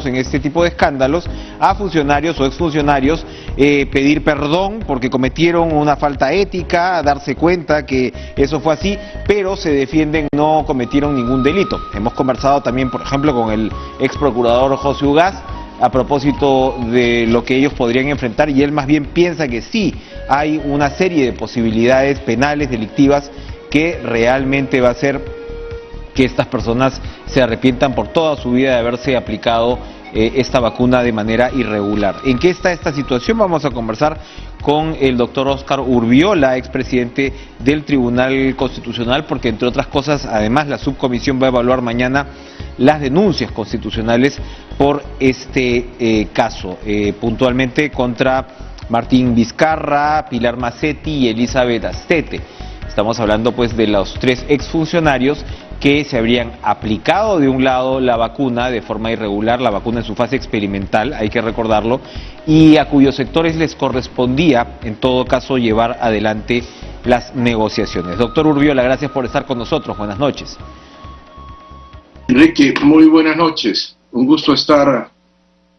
en este tipo de escándalos a funcionarios o exfuncionarios pedir perdón porque cometieron una falta ética, darse cuenta que eso fue así, pero se defienden no cometieron ningún delito. Hemos conversado también, por ejemplo, con el ex procurador José Ugaz a propósito de lo que ellos podrían enfrentar, y él más bien piensa que sí hay una serie de posibilidades penales, delictivas, que realmente va a hacer que estas personas se arrepientan por toda su vida de haberse aplicado esta vacuna de manera irregular. ¿En qué está esta situación? Vamos a conversar con el doctor Óscar Urbiola, expresidente del Tribunal Constitucional, porque entre otras cosas, además, la subcomisión va a evaluar mañana las denuncias constitucionales por este caso, puntualmente contra Martín Vizcarra, Pilar Mazzetti y Elizabeth Astete. Estamos hablando pues de los 3 exfuncionarios que se habrían aplicado de un lado la vacuna de forma irregular, la vacuna en su fase experimental, hay que recordarlo, y a cuyos sectores les correspondía, en todo caso, llevar adelante las negociaciones. Doctor Urbiola, gracias por estar con nosotros. Buenas noches. Enrique, muy buenas noches. Un gusto estar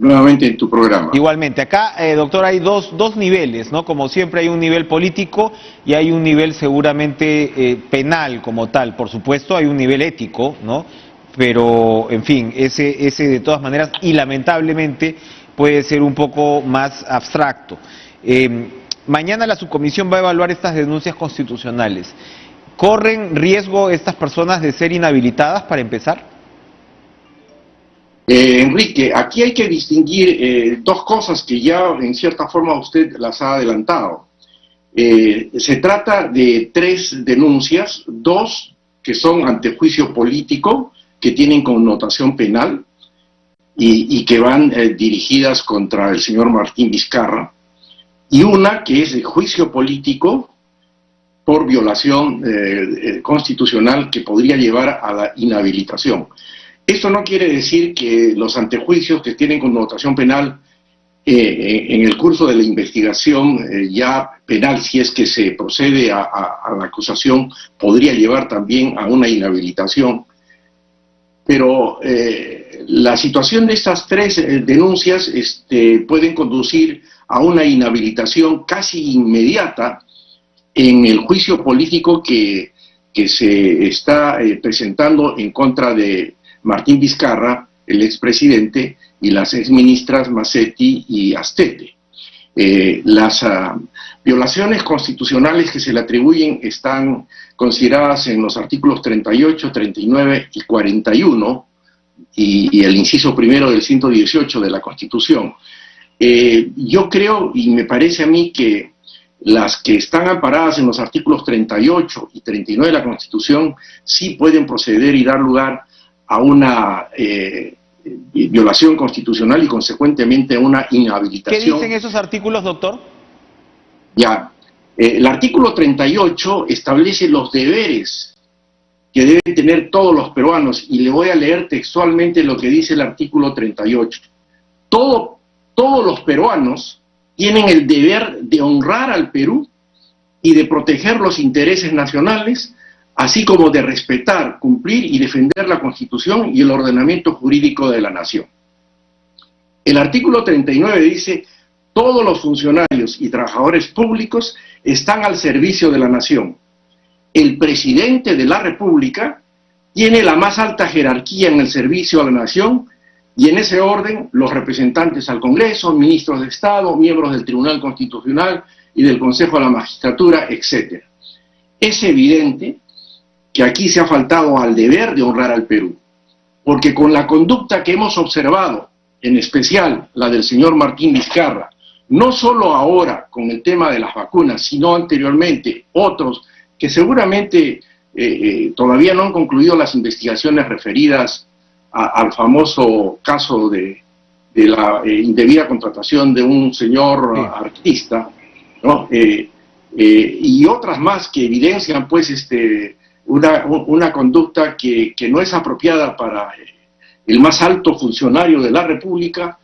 nuevamente en tu programa. Igualmente. Acá, doctor, hay dos niveles, ¿no? Como siempre hay un nivel político y hay un nivel seguramente penal como tal. Por supuesto hay un nivel ético, ¿no? Pero, en fin, ese de todas maneras y lamentablemente puede ser un poco más abstracto. Mañana la subcomisión va a evaluar estas denuncias constitucionales. ¿Corren riesgo estas personas de ser inhabilitadas para empezar? Enrique, aquí hay que distinguir 2 cosas que ya en cierta forma usted las ha adelantado. Se trata de 3 denuncias, 2 que son ante juicio político, que tienen connotación penal y que van dirigidas contra el señor Martín Vizcarra, y una que es de juicio político por violación constitucional que podría llevar a la inhabilitación. Esto no quiere decir que los antejuicios que tienen connotación penal en el curso de la investigación ya penal, si es que se procede a la acusación, podría llevar también a una inhabilitación. Pero la situación de estas 3 denuncias pueden conducir a una inhabilitación casi inmediata en el juicio político que se está presentando en contra de Martín Vizcarra, el expresidente, y las exministras Mazzetti y Astete. Las violaciones constitucionales que se le atribuyen están consideradas en los artículos 38, 39 y 41 y el inciso primero del 118 de la Constitución. Yo creo, y me parece a mí, que las que están amparadas en los artículos 38 y 39 de la Constitución sí pueden proceder y dar lugar a una violación constitucional y consecuentemente a una inhabilitación. ¿Qué dicen esos artículos, doctor? Ya, el artículo 38 establece los deberes que deben tener todos los peruanos, y le voy a leer textualmente lo que dice el artículo 38. Todos los peruanos tienen el deber de honrar al Perú y de proteger los intereses nacionales, así como de respetar, cumplir y defender la Constitución y el ordenamiento jurídico de la nación. El artículo 39 dice: todos los funcionarios y trabajadores públicos están al servicio de la nación. El presidente de la República tiene la más alta jerarquía en el servicio a la nación, y en ese orden los representantes al Congreso, ministros de Estado, miembros del Tribunal Constitucional y del Consejo de la Magistratura, etc. Es evidente que aquí se ha faltado al deber de honrar al Perú, porque con la conducta que hemos observado, en especial la del señor Martín Vizcarra, no solo ahora con el tema de las vacunas, sino anteriormente otros que seguramente todavía no han concluido las investigaciones referidas al famoso caso de la indebida contratación de un señor artista, ¿no? Y otras más que evidencian pues una conducta que no es apropiada para el más alto funcionario de la República.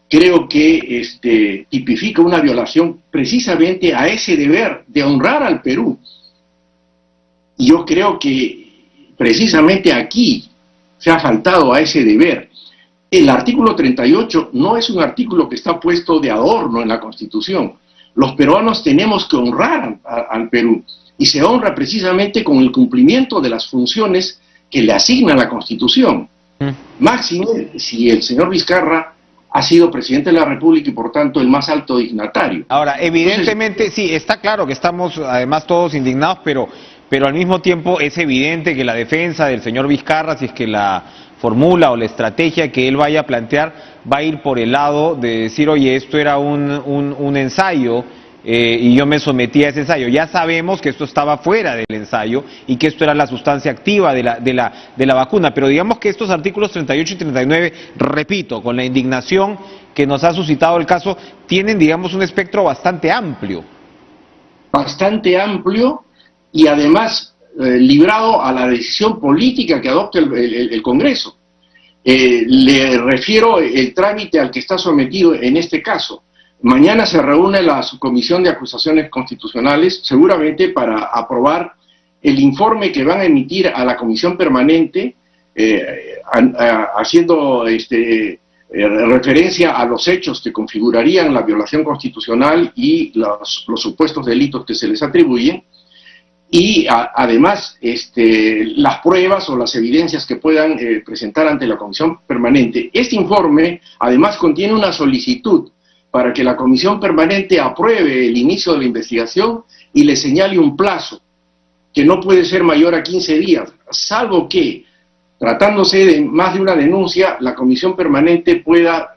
Creo que tipifica una violación precisamente a ese deber de honrar al Perú. Y yo creo que precisamente aquí se ha faltado a ese deber. El artículo 38 no es un artículo que está puesto de adorno en la Constitución. Los peruanos tenemos que honrar al Perú, y se honra precisamente con el cumplimiento de las funciones que le asigna la Constitución. Máxime si el señor Vizcarra ha sido presidente de la República y por tanto el más alto dignatario. Ahora, evidentemente, sí, está claro que estamos además todos indignados, pero al mismo tiempo es evidente que la defensa del señor Vizcarra, si es que la fórmula o la estrategia que él vaya a plantear, va a ir por el lado de decir, oye, esto era un ensayo, y yo me sometí a ese ensayo. Ya sabemos que esto estaba fuera del ensayo y que esto era la sustancia activa de la vacuna, pero digamos que estos artículos 38 y 39, repito, con la indignación que nos ha suscitado el caso, tienen, digamos, un espectro bastante amplio. Bastante amplio y además librado a la decisión política que adopte el Congreso. Le refiero el trámite al que está sometido en este caso. Mañana se reúne la Subcomisión de Acusaciones Constitucionales, seguramente para aprobar el informe que van a emitir a la Comisión Permanente, haciendo referencia a los hechos que configurarían la violación constitucional y los supuestos delitos que se les atribuyen, y además las pruebas o las evidencias que puedan presentar ante la Comisión Permanente. Este informe además contiene una solicitud para que la Comisión Permanente apruebe el inicio de la investigación y le señale un plazo que no puede ser mayor a 15 días, salvo que, tratándose de más de una denuncia, la Comisión Permanente pueda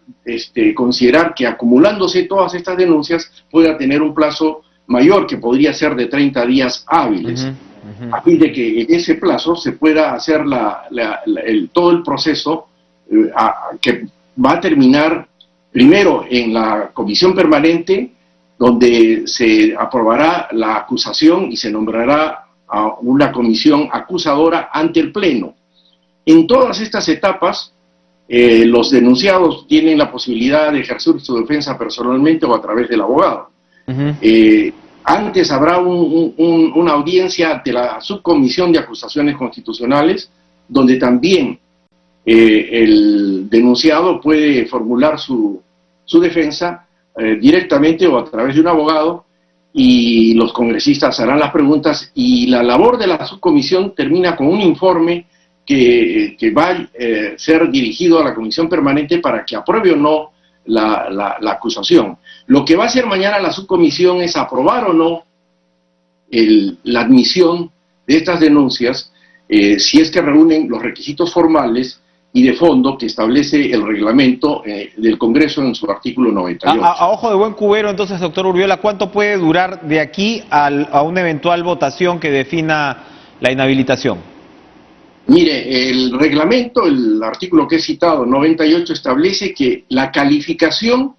considerar que acumulándose todas estas denuncias pueda tener un plazo mayor, que podría ser de 30 días hábiles, a fin de que en ese plazo se pueda hacer todo el proceso que va a terminar primero en la Comisión Permanente, donde se aprobará la acusación y se nombrará a una comisión acusadora ante el Pleno. En todas estas etapas, los denunciados tienen la posibilidad de ejercer su defensa personalmente o a través del abogado. Antes habrá una audiencia ante la Subcomisión de Acusaciones Constitucionales, donde también el denunciado puede formular su defensa directamente o a través de un abogado, y los congresistas harán las preguntas, y la labor de la subcomisión termina con un informe que va a ser dirigido a la Comisión Permanente para que apruebe o no la acusación. Lo que va a hacer mañana la subcomisión es aprobar o no la admisión de estas denuncias, si es que reúnen los requisitos formales y de fondo que establece el reglamento del Congreso en su artículo 98. A ojo de buen cubero, entonces, doctor Urbiola, ¿cuánto puede durar de aquí a una eventual votación que defina la inhabilitación? Mire, el reglamento, el artículo que he citado, 98, establece que la calificación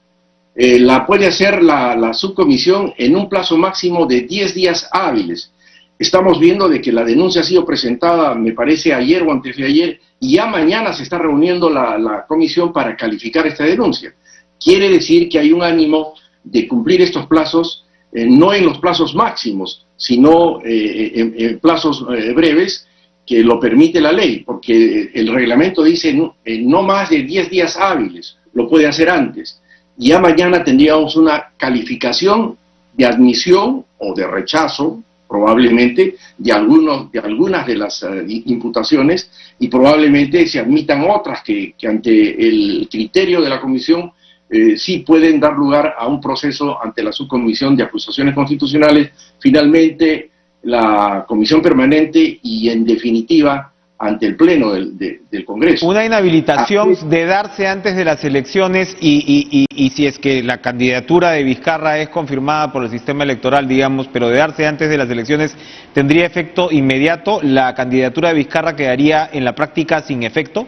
la puede hacer la subcomisión en un plazo máximo de 10 días hábiles. Estamos viendo de que la denuncia ha sido presentada, me parece, ayer o antes de ayer, y ya mañana se está reuniendo la comisión para calificar esta denuncia. Quiere decir que hay un ánimo de cumplir estos plazos, no en los plazos máximos, sino en plazos breves, que lo permite la ley, porque el reglamento dice no más de 10 días hábiles, lo puede hacer antes. Y ya mañana tendríamos una calificación de admisión o de rechazo, probablemente, de algunas de las imputaciones, y probablemente se admitan otras que ante el criterio de la comisión sí pueden dar lugar a un proceso ante la Subcomisión de Acusaciones Constitucionales, finalmente la Comisión Permanente y, en definitiva, ante el Pleno del Congreso. Una inhabilitación de darse antes de las elecciones y si es que la candidatura de Vizcarra es confirmada por el sistema electoral, digamos, pero de darse antes de las elecciones, ¿tendría efecto inmediato? ¿La candidatura de Vizcarra quedaría en la práctica sin efecto?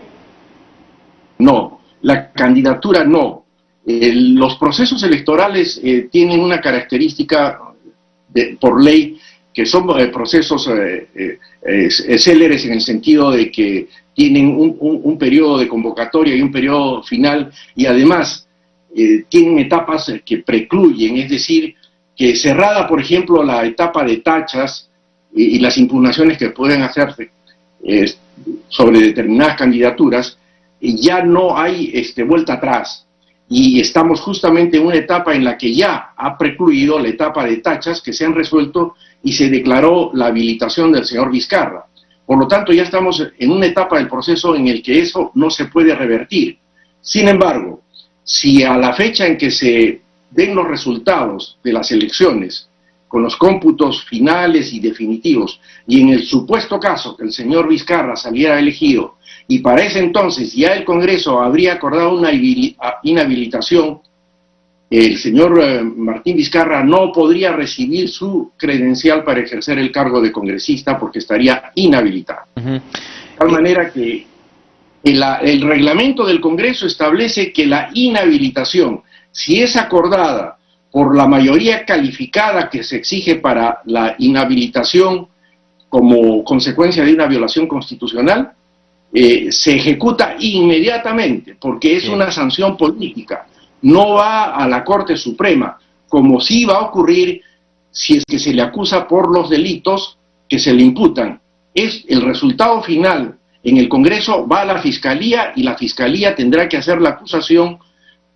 No, la candidatura no. Los procesos electorales tienen una característica por ley, que son procesos céleres en el sentido de que tienen un periodo de convocatoria y un periodo final, y además tienen etapas que precluyen, es decir, que cerrada, por ejemplo, la etapa de tachas y las impugnaciones que pueden hacerse sobre determinadas candidaturas, ya no hay vuelta atrás. Y estamos justamente en una etapa en la que ya ha precluido la etapa de tachas que se han resuelto y se declaró la habilitación del señor Vizcarra. Por lo tanto, ya estamos en una etapa del proceso en el que eso no se puede revertir. Sin embargo, si a la fecha en que se den los resultados de las elecciones, con los cómputos finales y definitivos, y en el supuesto caso que el señor Vizcarra saliera elegido, y para ese entonces ya el Congreso habría acordado una inhabilitación, el señor Martín Vizcarra no podría recibir su credencial para ejercer el cargo de congresista porque estaría inhabilitado. De tal manera que el reglamento del Congreso establece que la inhabilitación, si es acordada por la mayoría calificada que se exige para la inhabilitación como consecuencia de una violación constitucional, se ejecuta inmediatamente, porque es una sanción política. No va a la Corte Suprema, como sí va a ocurrir si es que se le acusa por los delitos que se le imputan. Es el resultado final. En el Congreso va a la Fiscalía y la Fiscalía tendrá que hacer la acusación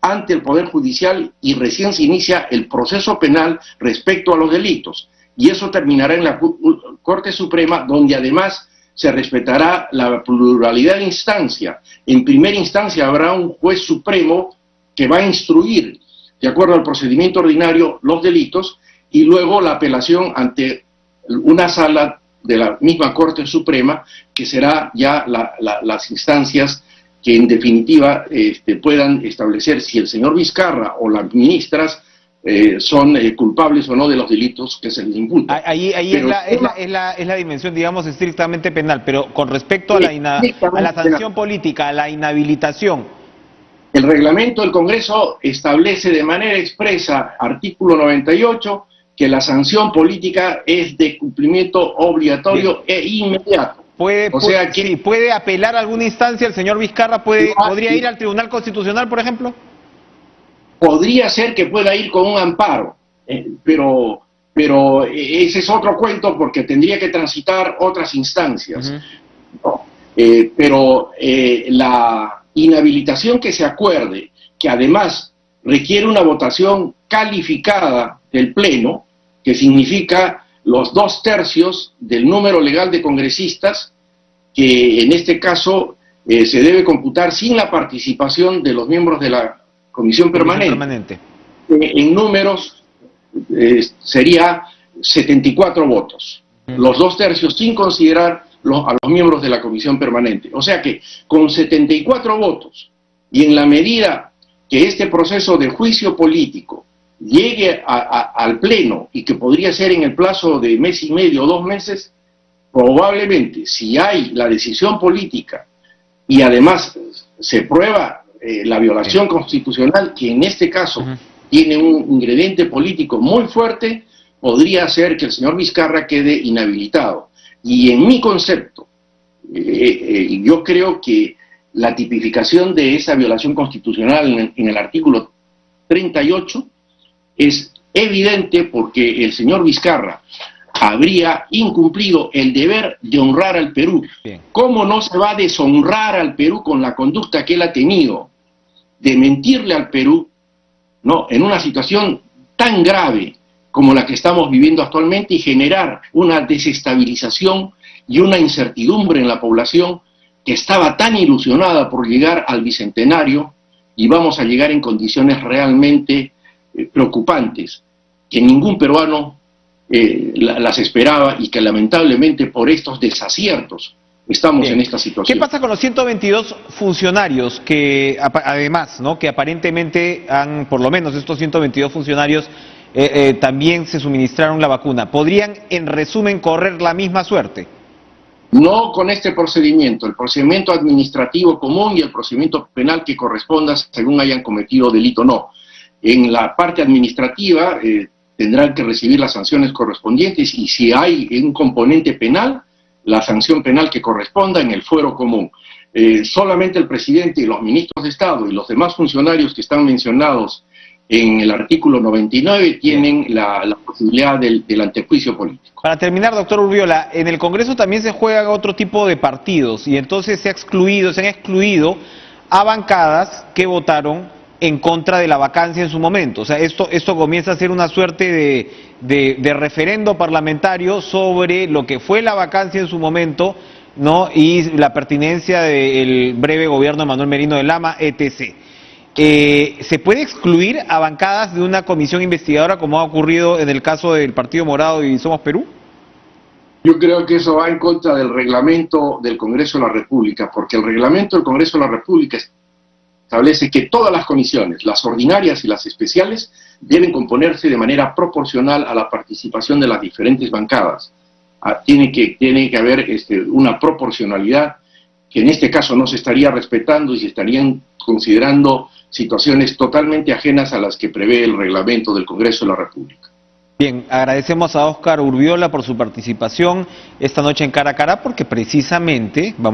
ante el Poder Judicial y recién se inicia el proceso penal respecto a los delitos. Y eso terminará en la Corte Suprema, donde además se respetará la pluralidad de instancia. En primera instancia habrá un juez supremo que va a instruir, de acuerdo al procedimiento ordinario, los delitos, y luego la apelación ante una sala de la misma Corte Suprema, que será ya las instancias que en definitiva puedan establecer si el señor Vizcarra o las ministras son culpables o no de los delitos que se les imputan. Ahí es la dimensión, digamos, estrictamente penal, pero con respecto a la sanción política, a la inhabilitación. El reglamento del Congreso establece de manera expresa, artículo 98, que la sanción política es de cumplimiento obligatorio e inmediato. ¿Puede apelar a alguna instancia el señor Vizcarra? ¿Podría ir al Tribunal Constitucional, por ejemplo? Podría ser que pueda ir con un amparo, pero ese es otro cuento porque tendría que transitar otras instancias. ¿No? Pero la inhabilitación que se acuerde, que además requiere una votación calificada del Pleno, que significa los 2/3 del número legal de congresistas, que en este caso se debe computar sin la participación de los miembros de la Comisión Permanente. En números sería 74 votos, los 2/3 sin considerar a los miembros de la Comisión Permanente. O sea que con 74 votos y en la medida que este proceso de juicio político llegue al Pleno y que podría ser en el plazo de mes y medio o 2 meses, probablemente si hay la decisión política y además se prueba la violación constitucional, que en este caso tiene un ingrediente político muy fuerte, podría hacer que el señor Vizcarra quede inhabilitado. Y en mi concepto, yo creo que la tipificación de esa violación constitucional en el artículo 38 es evidente porque el señor Vizcarra habría incumplido el deber de honrar al Perú. Bien. ¿Cómo no se va a deshonrar al Perú con la conducta que él ha tenido de mentirle al Perú, ¿no?, en una situación tan grave como la que estamos viviendo actualmente y generar una desestabilización y una incertidumbre en la población que estaba tan ilusionada por llegar al Bicentenario y vamos a llegar en condiciones realmente preocupantes, que ningún peruano las esperaba y que lamentablemente por estos desaciertos estamos Bien. En esta situación. ¿Qué pasa con los 122 funcionarios que además, ¿no?, que aparentemente por lo menos estos 122 funcionarios también se suministraron la vacuna? ¿Podrían, en resumen, correr la misma suerte? No con este procedimiento, el procedimiento administrativo común y el procedimiento penal que corresponda según hayan cometido delito, no. En la parte administrativa tendrán que recibir las sanciones correspondientes y si hay un componente penal, la sanción penal que corresponda en el fuero común. Solamente el presidente y los ministros de Estado y los demás funcionarios que están mencionados en el artículo 99 tienen la posibilidad del antejuicio político. Para terminar, doctor Urbiola, en el Congreso también se juegan otro tipo de partidos y entonces se han excluido a bancadas que votaron en contra de la vacancia en su momento. O sea, esto comienza a ser una suerte de referendo parlamentario sobre lo que fue la vacancia en su momento, ¿no? Y la pertinencia del breve gobierno de Manuel Merino de Lama, etc. ¿Se puede excluir a bancadas de una comisión investigadora como ha ocurrido en el caso del Partido Morado y Somos Perú? Yo creo que eso va en contra del reglamento del Congreso de la República, porque el reglamento del Congreso de la República establece que todas las comisiones, las ordinarias y las especiales, deben componerse de manera proporcional a la participación de las diferentes bancadas. Tiene que haber una proporcionalidad que en este caso no se estaría respetando y se estarían considerando situaciones totalmente ajenas a las que prevé el reglamento del Congreso de la República. Bien, agradecemos a Óscar Urbiola por su participación esta noche en Cara a Cara, porque precisamente vamos